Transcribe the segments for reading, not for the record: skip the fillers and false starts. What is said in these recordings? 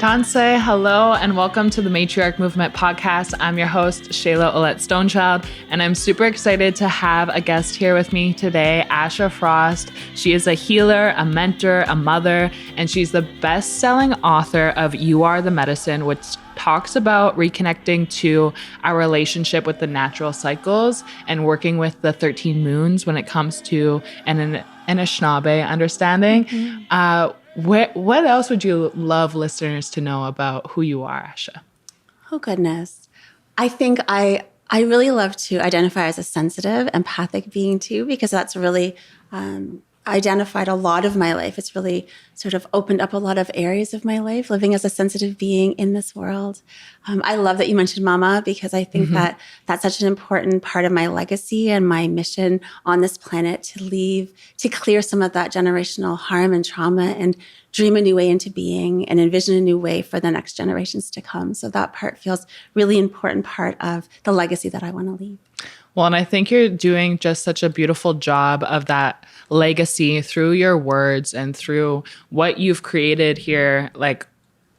Namaste, hello, and welcome to the Matriarch Movement podcast. I'm your host, Shayla Olette Stonechild, and I'm super excited to have a guest here with me today, Asha Frost. She is a healer, a mentor, a mother, and she's the best-selling author of You Are the Medicine, which talks about reconnecting to our relationship with the natural cycles and working with the 13 moons when it comes to an Anishinaabe understanding. Mm-hmm. What else would you love listeners to know about who you are, Asha? Oh, goodness. I think I really love to identify as a sensitive, empathic being too, because that's really identified a lot of my life. It's really sort of opened up a lot of areas of my life, living as a sensitive being in this world. I love that you mentioned Mama, because I think that that's such an important part of my legacy and my mission on this planet, to clear some of that generational harm and trauma and dream a new way into being and envision a new way for the next generations to come. So that part feels really important part of the legacy that I want to leave. Well, and I think you're doing just such a beautiful job of that legacy through your words and through what you've created here. Like,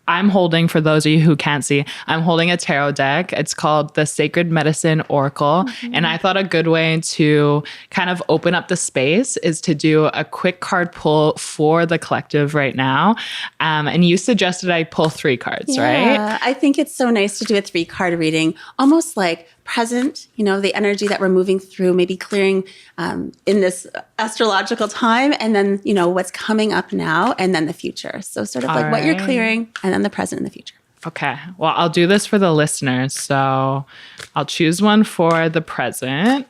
I'm holding, for those of you who can't see, I'm holding a tarot deck. It's called the Sacred Medicine Oracle. Mm-hmm. And I thought a good way to kind of open up the space is to do a quick card pull for the collective right now. And you suggested I pull 3 cards, right? Yeah, I think it's so nice to do a 3-card reading, almost like present, the energy that we're moving through, maybe clearing in this astrological time, and then, what's coming up now, and then the future. So sort of like what you're clearing, and then the present and the future. Okay. Well, I'll do this for the listeners. So I'll choose one for the present.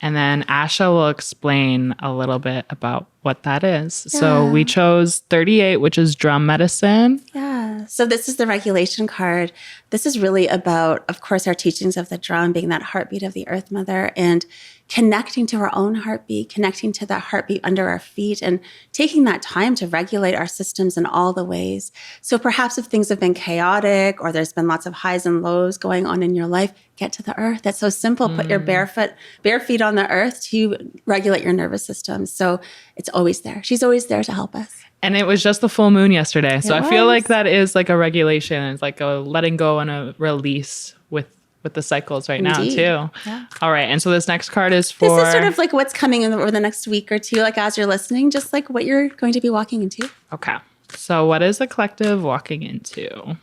And then Asha will explain a little bit about what that is. Yeah. So we chose 38, which is drum medicine. Yeah. So this is the regulation card. This is really about, of course, our teachings of the drum being that heartbeat of the Earth Mother, and connecting to our own heartbeat, connecting to that heartbeat under our feet, and taking that time to regulate our systems in all the ways. So perhaps if things have been chaotic or there's been lots of highs and lows going on in your life, get to the earth. That's so simple. Put your bare feet on the earth to regulate your nervous system. So it's always there. She's always there to help us. And it was just the full moon yesterday. So I feel like that is like a regulation. It's like a letting go and a release with the cycles right now too. Yeah. All right. And so this next card is for... This is sort of like what's coming over the next week or two, like as you're listening, just like what you're going to be walking into. Okay. So what is the collective walking into?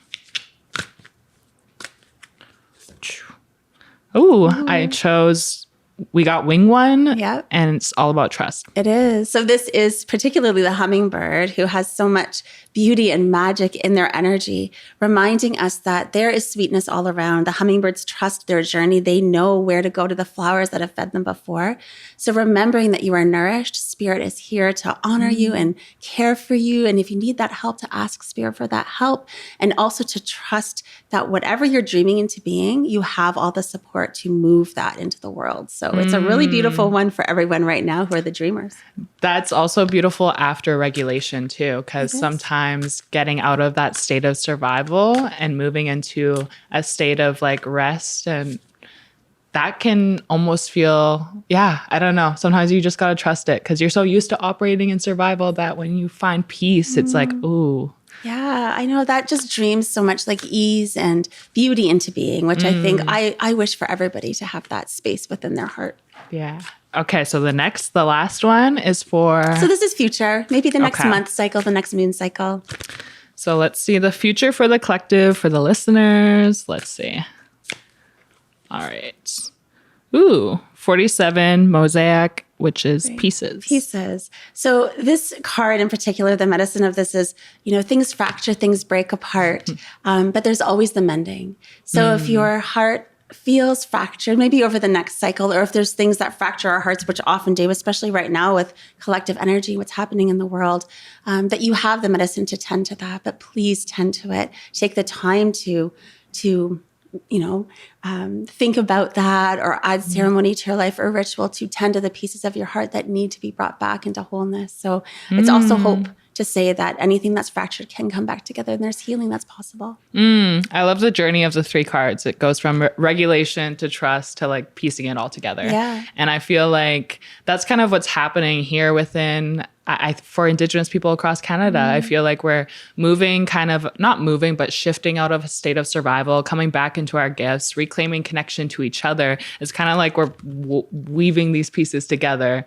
Ooh, I chose... We got wing one, yep. And it's all about trust. It is. So this is particularly the hummingbird, who has so much beauty and magic in their energy, reminding us that there is sweetness all around. The hummingbirds trust their journey. They know where to go to the flowers that have fed them before. So remembering that you are nourished, Spirit is here to honor you and care for you. And if you need that help, to ask Spirit for that help, and also to trust that whatever you're dreaming into being, you have all the support to move that into the world. So it's a really beautiful one for everyone right now who are the dreamers. That's also beautiful after regulation too, because sometimes getting out of that state of survival and moving into a state of like rest, and that can almost feel, I don't know. Sometimes you just got to trust it because you're so used to operating in survival that when you find peace, it's like, ooh. Yeah, I know that just dreams so much like ease and beauty into being, which I think I wish for everybody to have that space within their heart. Yeah. Okay, so the last one is for... So this is future, maybe the next month cycle, the next moon cycle. So let's see the future for the collective, for the listeners. Let's see. All right. Ooh, 47 mosaic, which is pieces. Pieces. So this card in particular, the medicine of this is, things fracture, things break apart, but there's always the mending. So if your heart feels fractured, maybe over the next cycle, or if there's things that fracture our hearts, which often do, especially right now with collective energy, what's happening in the world, that you have the medicine to tend to that, but please tend to it. Take the time to think about that, or add ceremony to your life or ritual to tend to the pieces of your heart that need to be brought back into wholeness. So it's also hope to say that anything that's fractured can come back together, and there's healing that's possible. I love the journey of the 3 cards. It goes from regulation to trust to like piecing it all together. Yeah. And I feel like that's kind of what's happening here within for Indigenous people across Canada, I feel like we're moving not moving, but shifting out of a state of survival, coming back into our gifts, reclaiming connection to each other. It's kind of like we're weaving these pieces together,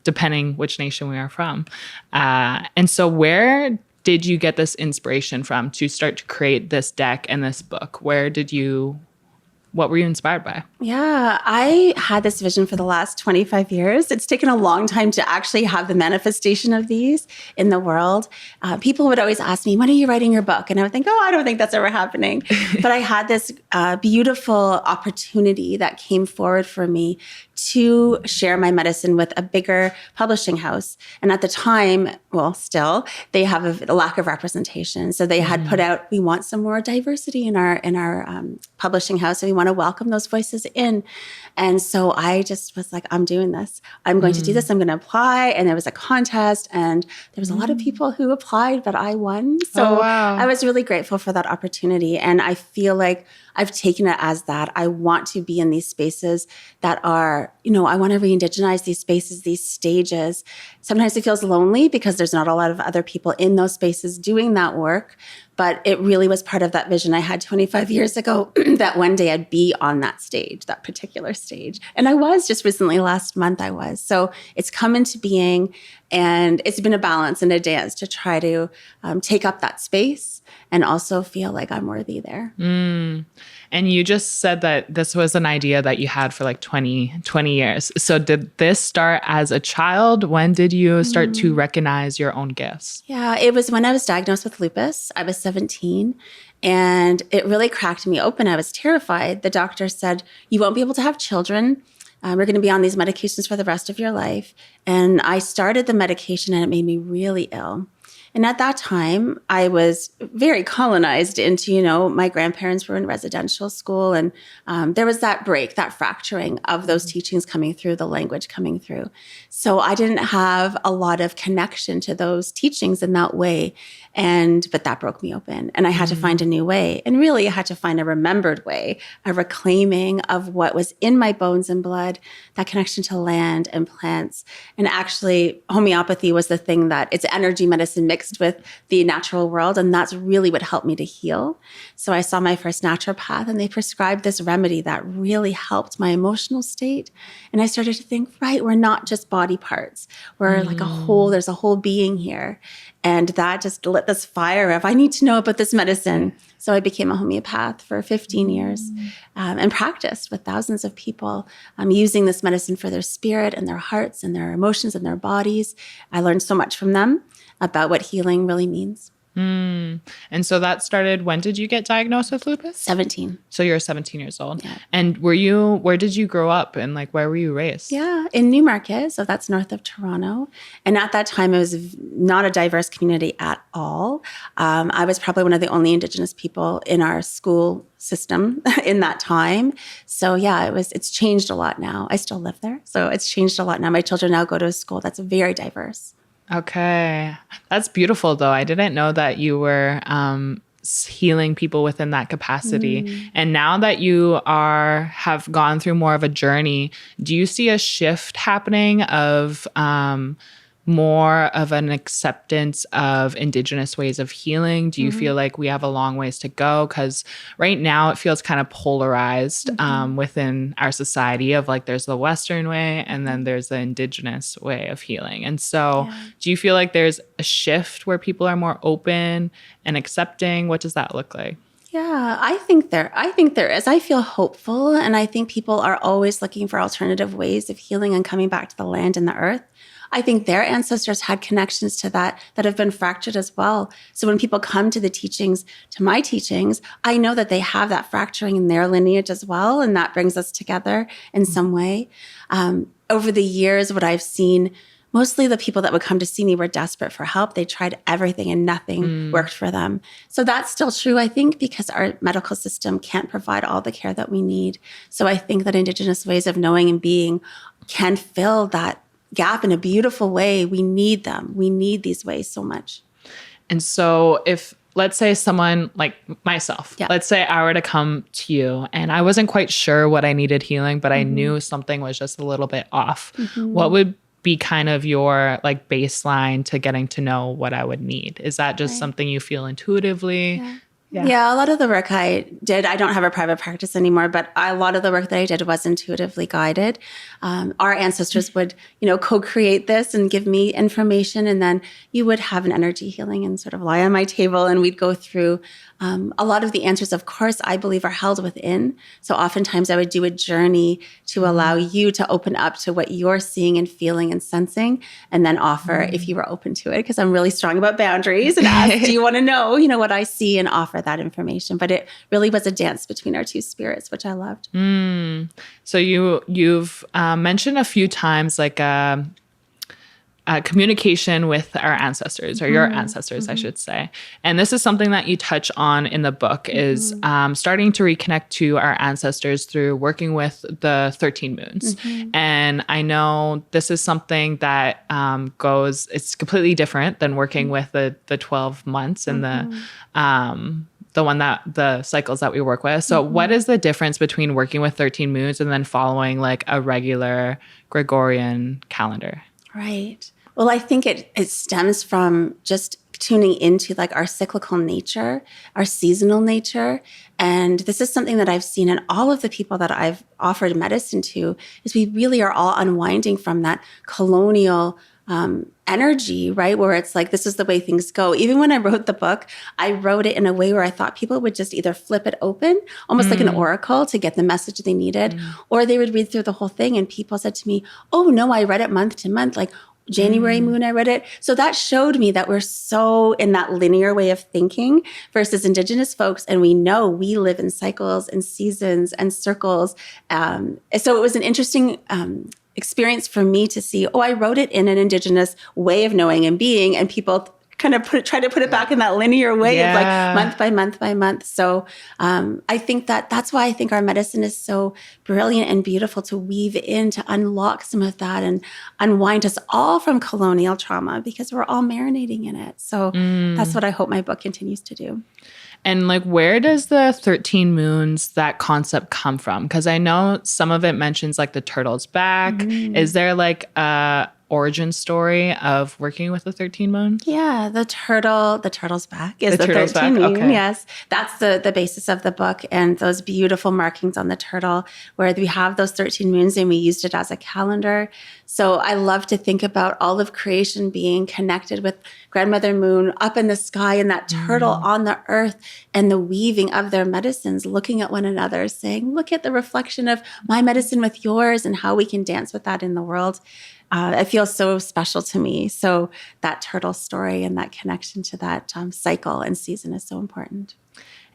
depending which nation we are from. And so where did you get this inspiration from to start to create this deck and this book? What were you inspired by? Yeah, I had this vision for the last 25 years. It's taken a long time to actually have the manifestation of these in the world. People would always ask me, when are you writing your book? And I would think, I don't think that's ever happening. But I had this beautiful opportunity that came forward for me to share my medicine with a bigger publishing house. And at the time, well, still, they have a lack of representation. So they had put out, we want some more diversity in our publishing house, and we want to welcome those voices in. And so I just was like, I'm doing this. I'm going to do this. I'm going to apply. And there was a contest, and there was a lot of people who applied, but I won. So I was really grateful for that opportunity. And I feel like I've taken it as that. I want to be in these spaces that are, I want to re-indigenize these spaces, these stages. Sometimes it feels lonely because there's not a lot of other people in those spaces doing that work. But it really was part of that vision I had 25 years ago that one day I'd be on that stage, that particular stage. And I was just recently, last month I was. So it's come into being, and it's been a balance and a dance to try to take up that space and also feel like I'm worthy there. And you just said that this was an idea that you had for like 20 years. So did this start as a child? When did you start to recognize your own gifts? Yeah, it was when I was diagnosed with lupus. I was 17, and it really cracked me open. I was terrified. The doctor said, you won't be able to have children. We're going to be on these medications for the rest of your life. And I started the medication, and it made me really ill. And at that time, I was very colonized into, my grandparents were in residential school, and there was that break, that fracturing of those teachings coming through, the language coming through. So I didn't have a lot of connection to those teachings in that way. But that broke me open, and I had to find a new way. And really, I had to find a remembered way, a reclaiming of what was in my bones and blood, that connection to land and plants. And actually, homeopathy was the thing that it's energy medicine mixed with the natural world. And that's really what helped me to heal. So I saw my first naturopath, and they prescribed this remedy that really helped my emotional state. And I started to think, right, we're not just body parts. We're like a whole, there's a whole being here. And that just lit this fire of, I need to know about this medicine. So I became a homeopath for 15 years and practiced with thousands of people using this medicine for their spirit and their hearts and their emotions and their bodies. I learned so much from them about what healing really means. And so that started, when did you get diagnosed with lupus? 17. So you're 17 years old. Yeah. And where did you grow up, and like, where were you raised? Yeah, in Newmarket. So that's north of Toronto. And at that time, it was not a diverse community at all. I was probably one of the only Indigenous people in our school system in that time. So yeah, it's changed a lot now. I still live there. So it's changed a lot now. My children now go to a school that's very diverse. Okay. That's beautiful, though. I didn't know that you were healing people within that capacity. And now that you have gone through more of a journey, do you see a shift happening of more of an acceptance of Indigenous ways of healing? Do you feel like we have a long ways to go? Because right now it feels kind of polarized within our society of like, there's the Western way and then there's the Indigenous way of healing. And so do you feel like there's a shift where people are more open and accepting? What does that look like? Yeah, I think there is. I feel hopeful, and I think people are always looking for alternative ways of healing and coming back to the land and the earth. I think their ancestors had connections to that have been fractured as well. So when people come to the teachings, to my teachings, I know that they have that fracturing in their lineage as well, and that brings us together in some way. Over the years, what I've seen, mostly the people that would come to see me were desperate for help. They tried everything and nothing worked for them. So that's still true, I think, because our medical system can't provide all the care that we need. So I think that Indigenous ways of knowing and being can fill that gap in a beautiful way. We need them. We need these ways so much. And so if, let's say someone like myself, let's say I were to come to you and I wasn't quite sure what I needed healing, but I knew something was just a little bit off. What would be kind of your like baseline to getting to know what I would need? Is that just something you feel intuitively? Yeah, a lot of the work I did, I don't have a private practice anymore, but a lot of the work that I did was intuitively guided. Our ancestors would, co-create this and give me information, and then you would have an energy healing and sort of lie on my table, and we'd go through a lot of the answers, of course, I believe are held within. So oftentimes I would do a journey to allow you to open up to what you're seeing and feeling and sensing, and then offer if you were open to it, because I'm really strong about boundaries, and ask, do you want to know, what I see, and offer that information. But it really was a dance between our two spirits, which I loved. So you've mentioned a few times like communication with our ancestors, or your ancestors, I should say. And this is something that you touch on in the book, is starting to reconnect to our ancestors through working with the 13 moons. And I know this is something that it's completely different than working with the 12 months and the cycles that we work with. So what is the difference between working with 13 moons and then following like a regular Gregorian calendar? Right. Well, I think it stems from just tuning into like our cyclical nature, our seasonal nature. And this is something that I've seen in all of the people that I've offered medicine to, is we really are all unwinding from that colonial energy, right? Where it's like, this is the way things go. Even when I wrote the book, I wrote it in a way where I thought people would just either flip it open, almost like an oracle, to get the message they needed, or they would read through the whole thing. And people said to me, oh no, I read it month to month. Like January moon, I read it. So that showed me that we're so in that linear way of thinking versus Indigenous folks. And we know we live in cycles and seasons and circles. So it was an interesting experience for me to see, I wrote it in an Indigenous way of knowing and being, and people kind of try to put it back in that linear way of like month by month by month. So I think that's why I think our medicine is so brilliant and beautiful to weave in, to unlock some of that and unwind us all from colonial trauma, because we're all marinating in it. So that's what I hope my book continues to do. And like, where does the 13 moons, that concept come from? Because I know some of it mentions like the turtle's back. Is there like a origin story of working with the 13 moons? Yeah, the turtle's back is the 13 moon. Okay. Yes, that's the basis of the book, and those beautiful markings on the turtle where we have those 13 moons, and we used it as a calendar. So I love to think about all of creation being connected with Grandmother Moon up in the sky, and that turtle on the earth, and the weaving of their medicines, looking at one another, saying, look at the reflection of my medicine with yours, and how we can dance with that in the world. It feels so special to me. So that turtle story and that connection to that cycle and season is so important.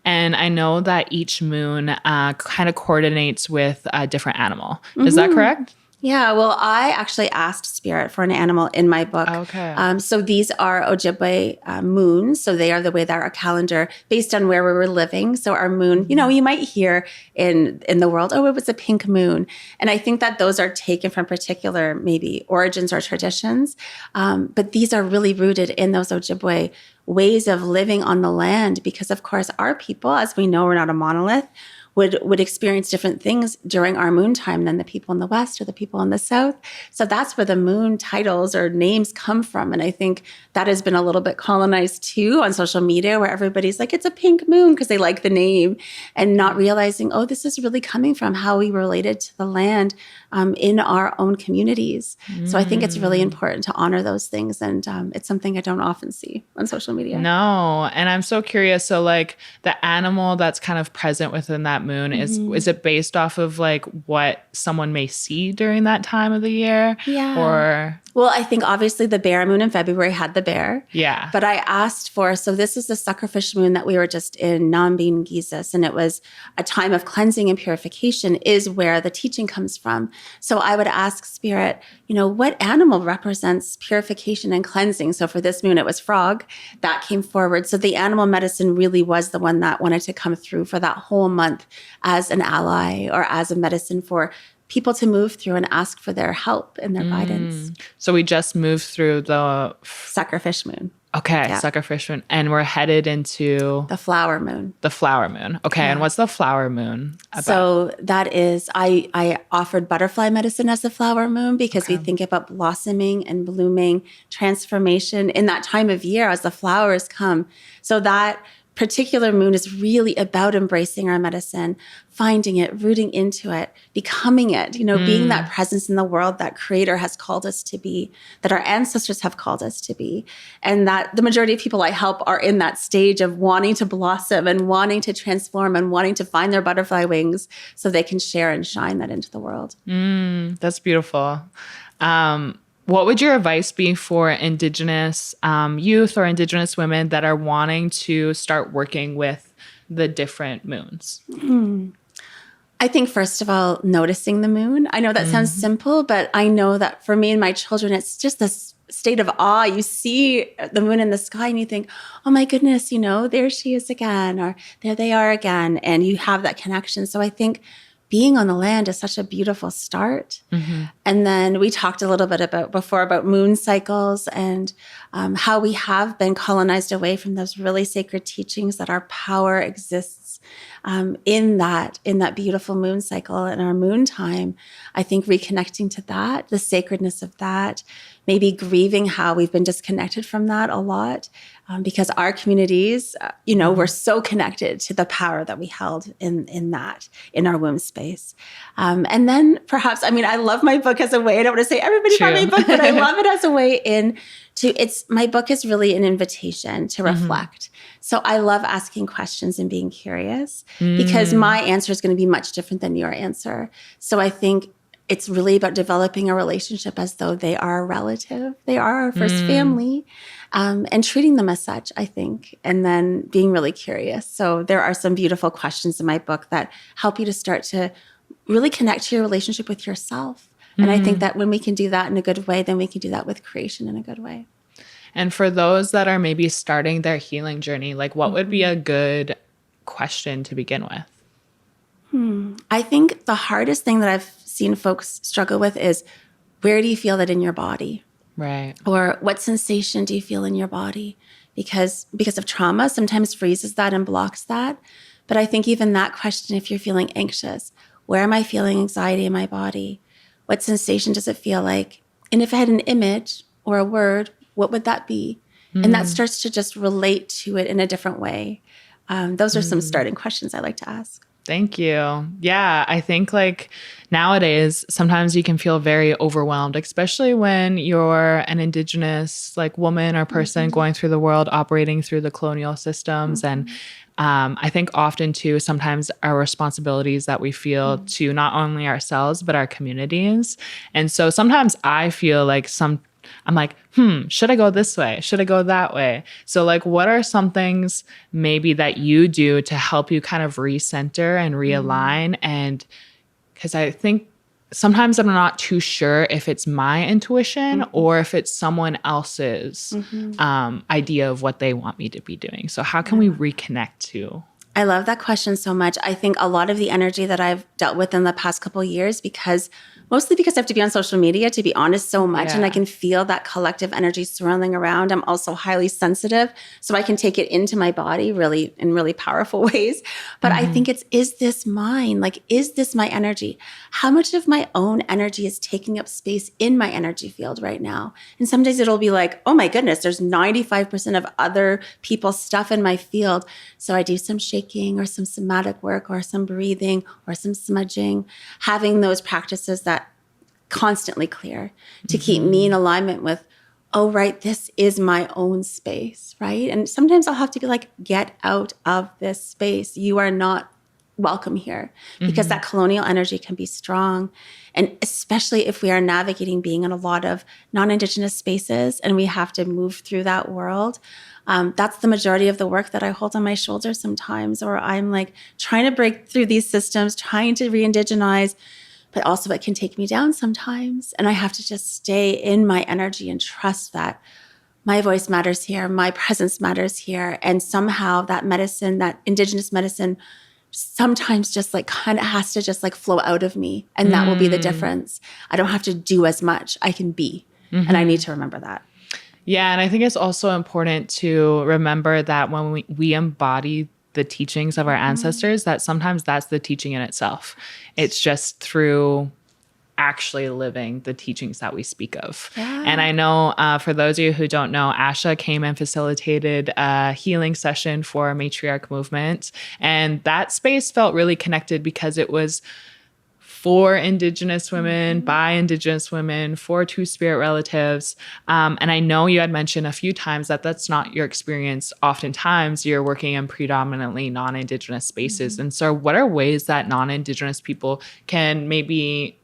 And I know that each moon kind of coordinates with a different animal. Is that correct? Yeah, well, I actually asked Spirit for an animal in my book. Okay. So these are Ojibwe moons. So they are the way that our calendar, based on where we were living. So our moon, you might hear in the world, it was a pink moon. And I think that those are taken from particular maybe origins or traditions. But these are really rooted in those Ojibwe ways of living on the land, because of course our people, as we know, we're not a monolith, would experience different things during our moon time than the people in the West or the people in the South. So that's where the moon titles or names come from. And I think that has been a little bit colonized too on social media, where everybody's like, it's a pink moon because they like the name, and not realizing, this is really coming from how we related to the land in our own communities. So I think it's really important to honor those things. And it's something I don't often see on social media. No. And I'm so curious. So like the animal that's kind of present within that moon, is it based off of like what someone may see during that time of the year? Yeah. Or well, I think obviously the bear moon in February had the bear. Yeah. But I asked for, so this is the suckerfish moon that we were just in, Nambin Gizis, and it was a time of cleansing and purification, is where the teaching comes from. So I would ask Spirit, what animal represents purification and cleansing? So for this moon, it was frog that came forward. So the animal medicine really was the one that wanted to come through for that whole month as an ally or as a medicine for people to move through and ask for their help and their guidance. So we just moved through the suckerfish moon. Okay, Yeah. suckerfish moon. And we're headed into The flower moon. the flower moon. Okay, and what's the flower moon about? So that is, I offered butterfly medicine as the flower moon because we Okay. think about blossoming and blooming, transformation in that time of year as the flowers come. So that particular moon is really about embracing our medicine, finding it, rooting into it, becoming it, being that presence in the world that Creator has called us to be, that our ancestors have called us to be. And that the majority of people I help are in that stage of wanting to blossom and wanting to transform and wanting to find their butterfly wings so they can share and shine that into the world. That's beautiful. What would your advice be for Indigenous youth or Indigenous women that are wanting to start working with the different moons? I think, first of all, noticing the moon. I know that sounds simple, but I know that for me and my children, it's just this state of awe. You see the moon in the sky and you think, oh my goodness, there she is again, or there they are again. And you have that connection. So I think being on the land is such a beautiful start. And then we talked a little bit about moon cycles and how we have been colonized away from those really sacred teachings that our power exists in that beautiful moon cycle and our moon time. I think reconnecting to that, the sacredness of that, maybe grieving how we've been disconnected from that a lot because our communities, we're so connected to the power that we held in our womb space. And then perhaps, I love my book as a way, I don't want to say everybody buy my book, but I love it as a way my book is really an invitation to reflect. So I love asking questions and being curious because my answer is going to be much different than your answer. So I think it's really about developing a relationship as though they are a relative. They are our first family, and treating them as such, I think, and then being really curious. So there are some beautiful questions in my book that help you to start to really connect to your relationship with yourself. And I think that when we can do that in a good way, then we can do that with creation in a good way. And for those that are maybe starting their healing journey, like what would be a good question to begin with? I think the hardest thing that I've seen folks struggle with is, where do you feel that in your body? Right. Or what sensation do you feel in your body? Because of trauma, sometimes freezes that and blocks that. But I think even that question, if you're feeling anxious, where am I feeling anxiety in my body? What sensation does it feel like? And if I had an image or a word, what would that be? And that starts to just relate to it in a different way. Those are some starting questions I like to ask. Thank you. Yeah, I think like nowadays, sometimes you can feel very overwhelmed, especially when you're an Indigenous like woman or person going through the world, operating through the colonial systems. And I think often too, sometimes our responsibilities that we feel to not only ourselves, but our communities. And so sometimes I feel like I'm like, should I go this way? Should I go that way? So like, what are some things maybe that you do to help you kind of recenter and realign? And because I think sometimes I'm not too sure if it's my intuition or if it's someone else's idea of what they want me to be doing. So how can we reconnect to? I love that question so much. I think a lot of the energy that I've dealt with in the past couple of years, mostly because I have to be on social media, to be honest, so much. And I can feel that collective energy swirling around. I'm also highly sensitive, so I can take it into my body really in really powerful ways. But I think is this mine? Like, is this my energy? How much of my own energy is taking up space in my energy field right now? And some days it'll be like, oh my goodness, there's 95% of other people's stuff in my field. So I do some shaking or some somatic work or some breathing or some smudging, having those practices that constantly clear to keep me in alignment with, oh, right, this is my own space, right? And sometimes I'll have to be like, get out of this space. You are not welcome here, because that colonial energy can be strong. And especially if we are navigating being in a lot of non-Indigenous spaces and we have to move through that world. That's the majority of the work that I hold on my shoulders sometimes, or I'm like trying to break through these systems, trying to re-indigenize, but also it can take me down sometimes. And I have to just stay in my energy and trust that my voice matters here, my presence matters here. And somehow that medicine, that Indigenous medicine, sometimes just like kind of has to just like flow out of me. And that will be the difference. I don't have to do as much. I can be. And I need to remember that. Yeah. And I think it's also important to remember that when we embody the teachings of our ancestors, that sometimes that's the teaching in itself. It's just through actually living the teachings that we speak of. Yeah. And I know for those of you who don't know, Asha came and facilitated a healing session for Matriarch Movement. And that space felt really connected because it was for Indigenous women, by Indigenous women, for two-spirit relatives. And I know you had mentioned a few times that that's not your experience. Oftentimes, you're working in predominantly non-Indigenous spaces. And so what are ways that non-Indigenous people can maybe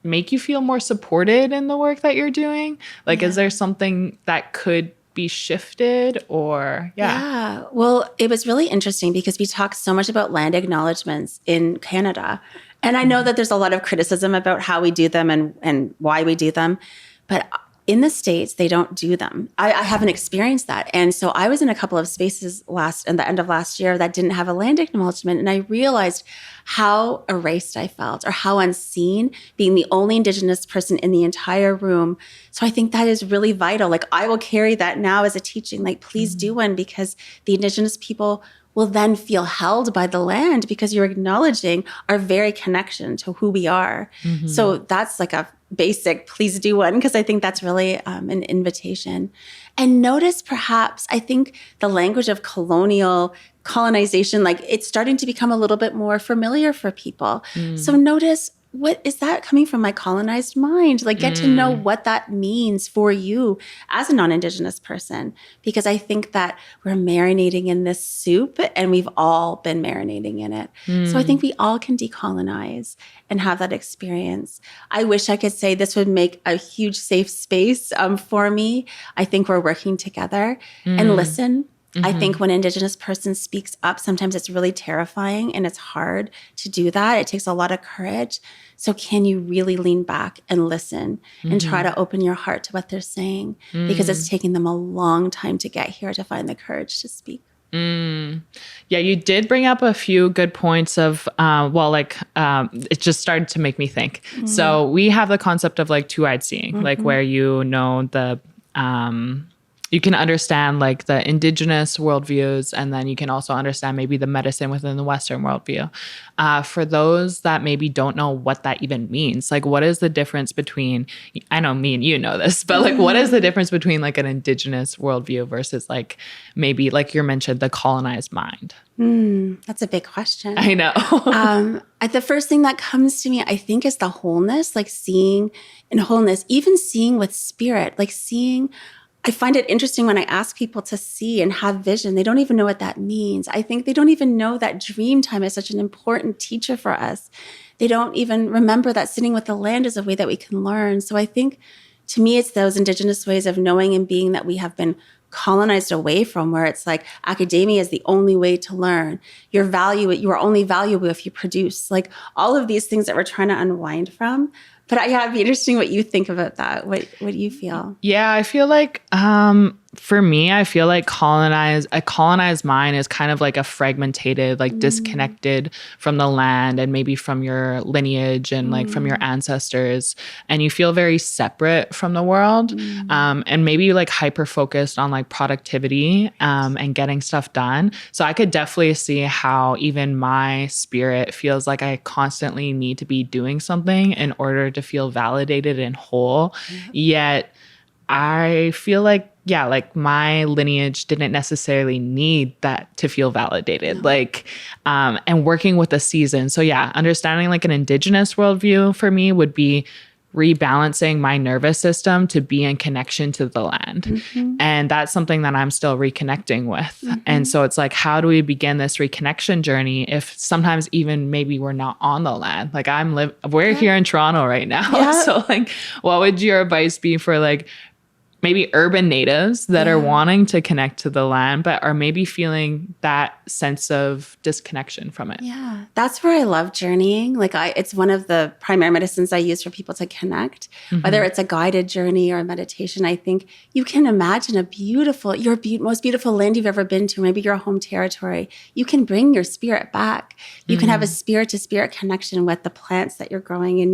make you feel more supported in the work that you're doing? Like, is there something that could be shifted or Yeah. Well, it was really interesting because we talk so much about land acknowledgements in Canada. And I know that there's a lot of criticism about how we do them and why we do them. But in the States, they don't do them. I haven't experienced that. And so I was in a couple of spaces at the end of last year that didn't have a land acknowledgement. And I realized how erased I felt or how unseen, being the only Indigenous person in the entire room. So I think that is really vital. Like, I will carry that now as a teaching, like, please do one, because the Indigenous people will then feel held by the land because you're acknowledging our very connection to who we are. So that's like a basic, please do one, because I think that's really an invitation. And notice perhaps, I think the language of colonization, like, it's starting to become a little bit more familiar for people. So notice, what is that coming from my colonized mind? Like, get to know what that means for you as a non-Indigenous person, because I think that we're marinating in this soup and we've all been marinating in it. So I think we all can decolonize and have that experience. I wish I could say this would make a huge safe space for me. I think we're working together and listen. I think when an Indigenous person speaks up, sometimes it's really terrifying and it's hard to do that. It takes a lot of courage. So can you really lean back and listen and try to open your heart to what they're saying? Because it's taking them a long time to get here to find the courage to speak. Yeah, you did bring up a few good points of, it just started to make me think. So we have the concept of like two-eyed seeing, like where you know you can understand like the Indigenous worldviews, and then you can also understand maybe the medicine within the Western worldview. For those that maybe don't know what that even means, like, what is the difference between, I know me and you know this, but like, what is the difference between like an Indigenous worldview versus like maybe like you mentioned, the colonized mind? That's a big question. I know. The first thing that comes to me, I think, is the wholeness, like seeing in wholeness, even seeing with spirit, like seeing. I find it interesting when I ask people to see and have vision. They don't even know what that means. I think they don't even know that dream time is such an important teacher for us. They don't even remember that sitting with the land is a way that we can learn. So I think, to me, it's those Indigenous ways of knowing and being that we have been colonized away from, where it's like academia is the only way to learn. You are only valuable if you produce. Like, all of these things that we're trying to unwind from. But it'd be interesting what you think about that. What do you feel? Yeah, I feel like for me, I feel like a colonized mind is kind of like a fragmented, like disconnected from the land and maybe from your lineage and like from your ancestors. And you feel very separate from the world and maybe like hyper focused on like productivity and getting stuff done. So I could definitely see how even my spirit feels like I constantly need to be doing something in order to feel validated and whole. Yet I feel like, yeah, like my lineage didn't necessarily need that to feel validated, and working with the season. So yeah, understanding like an Indigenous worldview for me would be rebalancing my nervous system to be in connection to the land. And that's something that I'm still reconnecting with. And so it's like, how do we begin this reconnection journey if sometimes even maybe we're not on the land? Like we're here in Toronto right now. Yeah. So like, what would your advice be for like maybe urban natives that are wanting to connect to the land, but are maybe feeling that sense of disconnection from it? Yeah, that's where I love journeying. Like it's one of the primary medicines I use for people to connect, whether it's a guided journey or a meditation. I think you can imagine your most beautiful land you've ever been to, maybe your home territory. You can bring your spirit back. You can have a spirit to spirit connection with the plants that you're growing in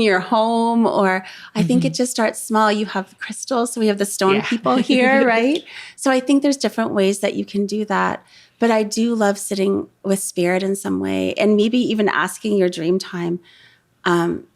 your home. Or I think it just starts small. You have crystals people. So we have the stone people here, right? So I think there's different ways that you can do that. But I do love sitting with spirit in some way, and maybe even asking your dream time,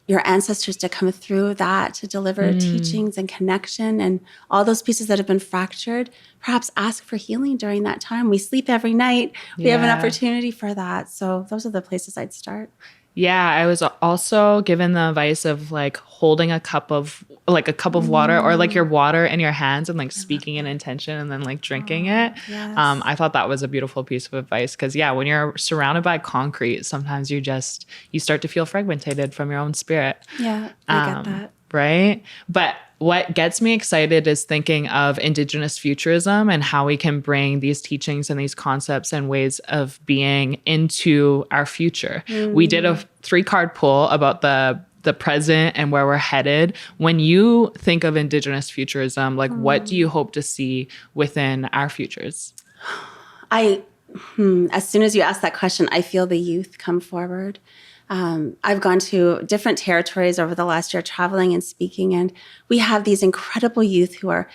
your ancestors to come through that, to deliver teachings and connection and all those pieces that have been fractured. Perhaps ask for healing during that time. We sleep every night. We have an opportunity for that. So those are the places I'd start. Yeah, I was also given the advice of like holding a cup of water, or like your water in your hands and like speaking an intention and then like drinking it. Yes. I thought that was a beautiful piece of advice because when you're surrounded by concrete, sometimes you start to feel fragmented from your own spirit. Yeah, I get that. Right? But what gets me excited is thinking of Indigenous futurism and how we can bring these teachings and these concepts and ways of being into our future. We did a 3-card pull about the present and where we're headed. When you think of Indigenous futurism, like what do you hope to see within our futures? As soon as you ask that question, I feel the youth come forward. I've gone to different territories over the last year traveling and speaking, and we have these incredible youth who are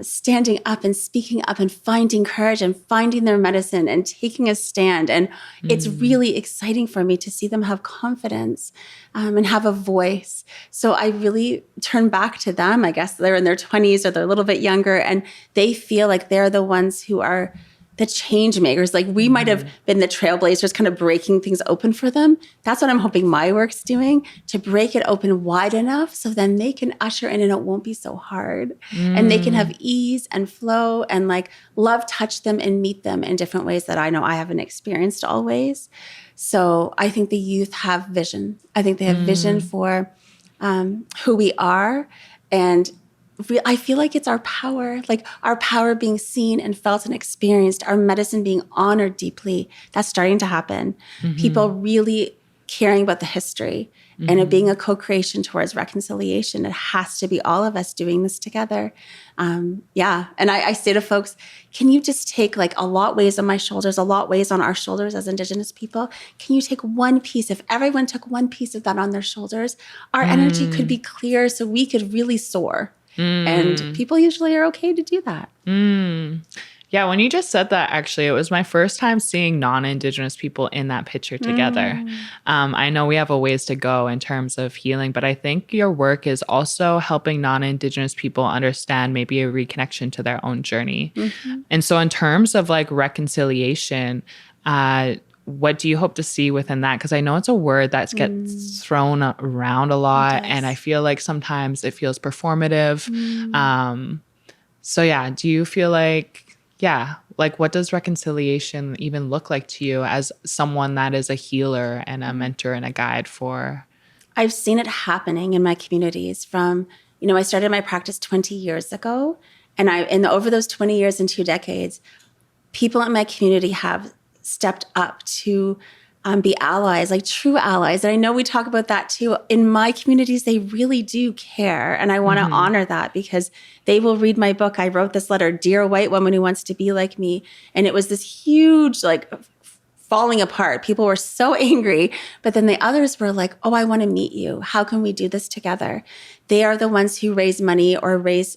standing up and speaking up and finding courage and finding their medicine and taking a stand. And it's really exciting for me to see them have confidence and have a voice. So I really turn back to them. I guess they're in their 20s or they're a little bit younger, and they feel like they're the ones who are the change makers. Like we might have been the trailblazers, kind of breaking things open for them. That's what I'm hoping my work's doing, to break it open wide enough so then they can usher in and it won't be so hard. And they can have ease and flow and like love touch them and meet them in different ways that I know I haven't experienced always. So I think the youth have vision. I think they have vision for who we are, and I feel like it's our power being seen and felt and experienced, our medicine being honored deeply. That's starting to happen. People really caring about the history and it being a co-creation towards reconciliation. It has to be all of us doing this together. And I say to folks, can you just take like a lot weighs on my shoulders, a lot weighs on our shoulders as Indigenous people? Can you take one piece? If everyone took one piece of that on their shoulders, our energy could be clear so we could really soar. And people usually are okay to do that. Yeah, when you just said that, actually, it was my first time seeing non-Indigenous people in that picture together. I know we have a ways to go in terms of healing, but I think your work is also helping non-Indigenous people understand maybe a reconnection to their own journey. And so in terms of like reconciliation, what do you hope to see within that? Because I know it's a word that gets thrown around a lot, and I feel like sometimes it feels performative. Do you feel like, what does reconciliation even look like to you as someone that is a healer and a mentor and a guide for? I've seen it happening in my communities from, I started my practice 20 years ago, and over those 20 years and 2 decades, people in my community have stepped up to be allies, like true allies. And I know we talk about that too. In my communities, they really do care. And I want to honor that because they will read my book. I wrote this letter, Dear White Woman Who Wants to Be Like Me. And it was this huge, like, falling apart. People were so angry. But then the others were like, oh, I want to meet you. How can we do this together? They are the ones who raise money or raise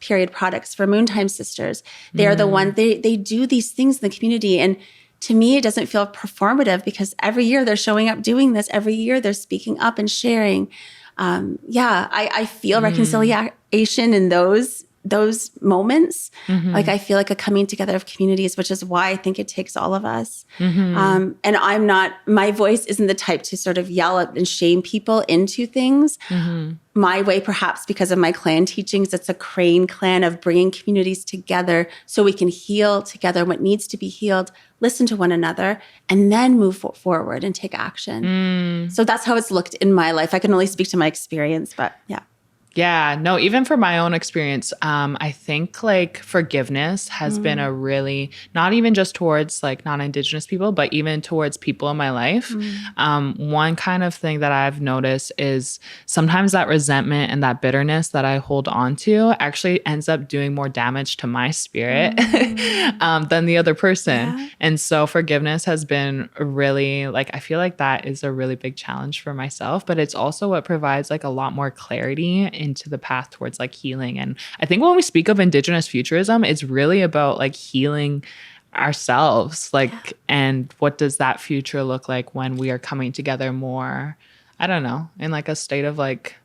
period products for Moontime Sisters. They are the ones, they do these things in the community. And to me, it doesn't feel performative because every year they're showing up doing this. Every year they're speaking up and sharing. I feel reconciliation in those moments. Like I feel like a coming together of communities, which is why I think it takes all of us. And my voice isn't the type to sort of yell at and shame people into things. My way, perhaps because of my clan teachings, it's a Crane clan of bringing communities together so we can heal together what needs to be healed, listen to one another, and then move forward and take action. So that's how it's looked in my life. I can only speak to my experience, but yeah. Yeah, no, even for my own experience, I think like forgiveness has been a really, not even just towards like non-Indigenous people, but even towards people in my life. One kind of thing that I've noticed is sometimes that resentment and that bitterness that I hold on to actually ends up doing more damage to my spirit than the other person. Yeah. And so forgiveness has been really like, I feel like that is a really big challenge for myself, but it's also what provides like a lot more clarity into the path towards like healing. And I think when we speak of Indigenous futurism, it's really about like healing ourselves, like, and what does that future look like when we are coming together more, I don't know, in like a state of like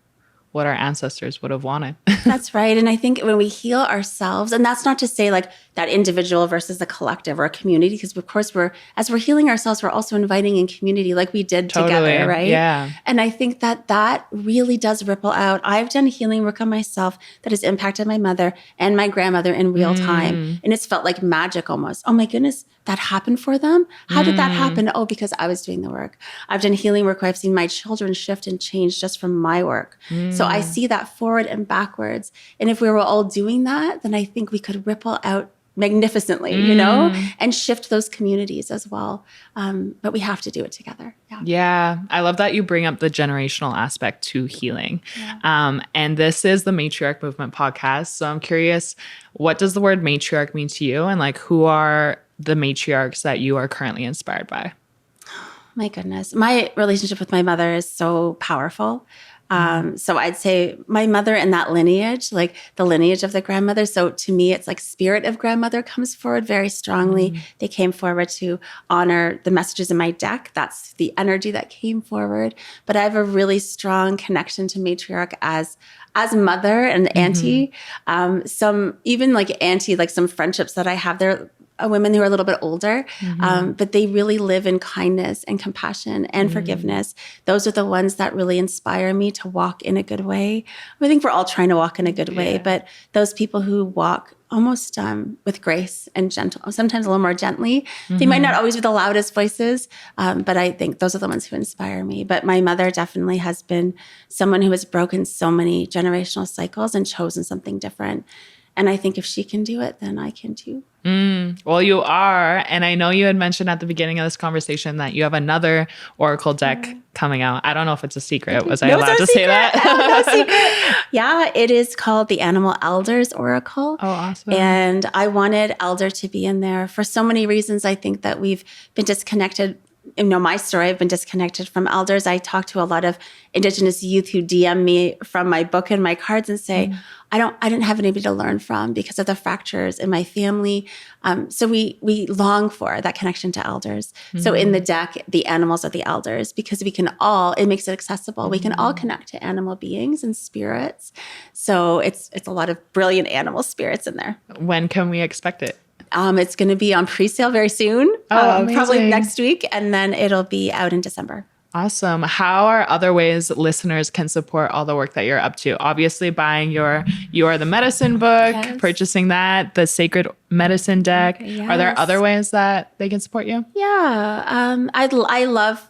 what our ancestors would have wanted. That's right. And I think when we heal ourselves, and that's not to say like that individual versus the collective or a community, because of course as we're healing ourselves, we're also inviting in community like we did together, right? Yeah. And I think that really does ripple out. I've done healing work on myself that has impacted my mother and my grandmother in real time. And it's felt like magic almost. Oh my goodness, that happened for them? How did that happen? Oh, because I was doing the work. I've done healing work where I've seen my children shift and change just from my work. So I see that forward and backwards. And if we were all doing that, then I think we could ripple out magnificently, you know, and shift those communities as well. But we have to do it together. Yeah. I love that you bring up the generational aspect to healing. And this is the Matriarch Movement podcast. So I'm curious, what does the word matriarch mean to you? And like, who are the matriarchs that you are currently inspired by? My goodness. My relationship with my mother is so powerful. So I'd say my mother and that lineage, like the lineage of the grandmother. So to me, it's like spirit of grandmother comes forward very strongly. They came forward to honor the messages in my deck. That's the energy that came forward. But I have a really strong connection to matriarch as mother and auntie. Some even like auntie, like some friendships that I have there. Women who are a little bit older, but they really live in kindness and compassion and forgiveness. Those are the ones that really inspire me to walk in a good way. I think we're all trying to walk in a good way, but those people who walk almost with grace and gentle, sometimes a little more gently. They might not always be the loudest voices, but I think those are the ones who inspire me. But my mother definitely has been someone who has broken so many generational cycles and chosen something different. And I think if she can do it, then I can too. Well, you are. And I know you had mentioned at the beginning of this conversation that you have another Oracle deck coming out. I don't know if it's a secret. Was I allowed to say that? No secret. Yeah, it is called the Animal Elders Oracle. Oh, awesome. And I wanted Elder to be in there for so many reasons. I think that we've been disconnected. You know, my story, I've been disconnected from elders. I talk to a lot of Indigenous youth who DM me from my book and my cards and say, I didn't have anybody to learn from because of the fractures in my family. So we long for that connection to elders. So in the deck, the animals are the elders because we can all, it makes it accessible. We can all connect to animal beings and spirits. So it's a lot of brilliant animal spirits in there. When can we expect it? It's going to be on pre-sale very soon, probably next week, and then it'll be out in December. Awesome. How are other ways listeners can support all the work that you're up to? Obviously, buying your You Are the Medicine book, purchasing that, the Sacred Medicine deck. Are there other ways that they can support you? Yeah. I love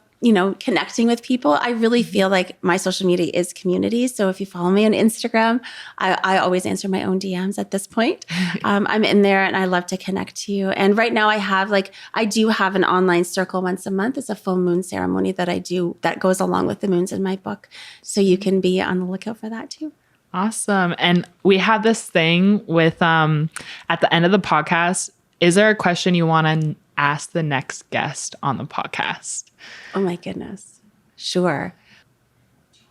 connecting with people. I really feel like my social media is community. So if you follow me on Instagram, I always answer my own DMs at this point. I'm in there and I love to connect to you. And right now I do have an online circle once a month. It's a full moon ceremony that I do that goes along with the moons in my book. So you can be on the lookout for that too. Awesome. And we have this thing with, at the end of the podcast, is there a question you want to ask the next guest on the podcast? Oh my goodness. Sure.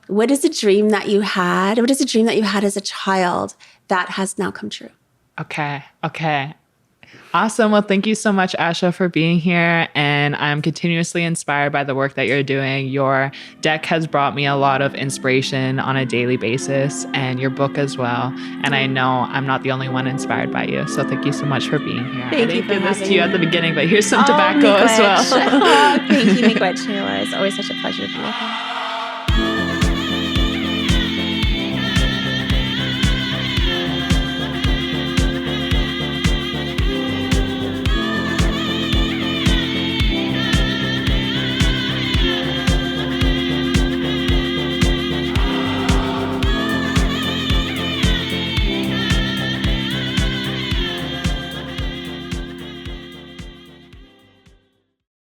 What is a dream that you had? What is a dream that you had as a child that has now come true? Okay. Awesome. Well, thank you so much, Asha, for being here. And I'm continuously inspired by the work that you're doing. Your deck has brought me a lot of inspiration on a daily basis, and your book as well. And I know I'm not the only one inspired by you. So thank you so much for being here. Thank I you didn't for give this having to you me. at the beginning, but here's some tobacco as well. Thank you, Miigwech, Shayla. It's always such a pleasure to be with you.